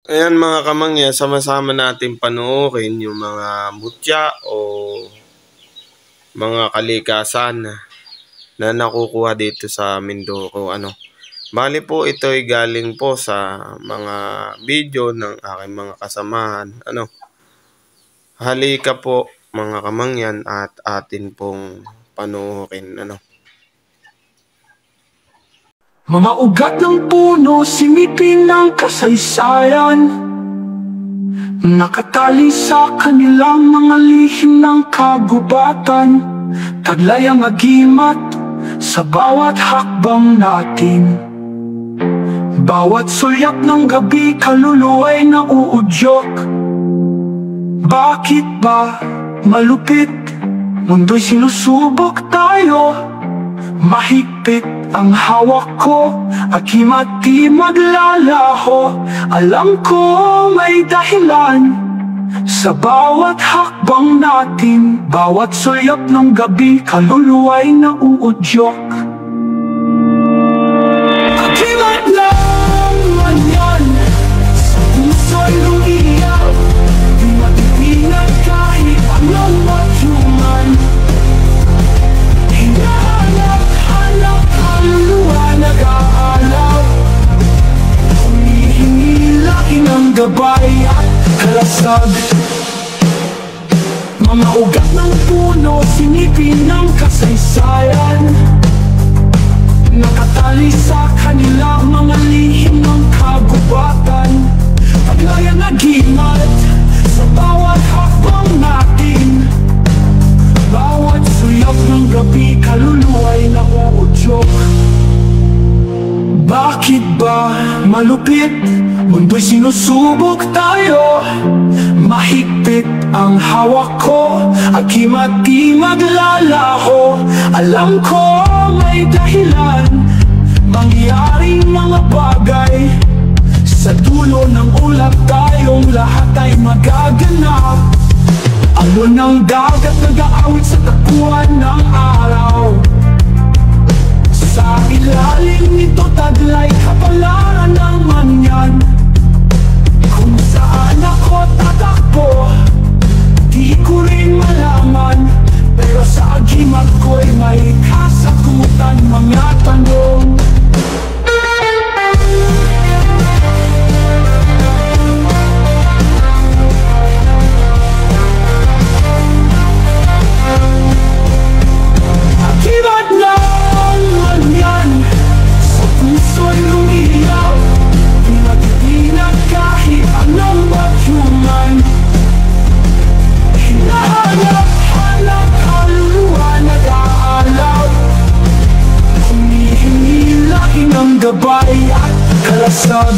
Ayan mga kamangya, sama-sama natin panoorin yung mga mutya o mga kalikasan na nakukuha dito sa Mindoro. Bali po ito ay galing po sa mga video ng aking mga kasamahan. Halika po mga kamangyan at atin pong panoorin. Mga ugat ng puno, simipin ng kasaysayan, nakatali sa kanilang mga lihim ng kagubatan. Taglay ang agimat sa bawat hakbang natin. Bawat sulyap ng gabi, kaluluwa'y nauudyok. Bakit ba malupit? Mundo'y sinusubok tayo. Mahigpit ang hawak ko, aking di maglalaho. Alam ko may dahilan sa bawat hakbang natin. Bawat sulyap ng gabi, kaluluwa'y nauudyok. Agimat lang man yan, sa puso'y lumiyak. Di matitinag kahit anong matyuman. Hinahanap-hanap, kaluluwa nag-aalaw. Humihingi laking ang gabay at kalasag. Mga ugat ng puno, sinipin ng kasaysayan, nakatali sa kanilang mga lihim ng kagubatan. Taglay ang agimat sa bawat hakbang natin. Bawat sulyap ng gabi, kaluluwa'y nauudyok. Bakit ba malupit? Mundo'y sinusubok tayo. Mahigpit ang hawak ko, aking di maglalaho. Alam ko may dahilan, mangyaring mga bagay. Sa dulo ng ulap tayong lahat ay magaganap. Alon ng dagat nag-aawit sa takbuhan ng araw. Sa ilalim nito taglay kapalaran ng manyan. Kung saan ako tatakbo, di ko rin malaman. Pero sa agimat ko'y may kasagutan, mga tanong. Agimat lang man yan, sa puso'y lumiyaw. Di matitinag kahit anong matyuman. Hinahanap-hanap, kaluluwa nag-aalaw. Humihingi laking ang gabay at kalasag.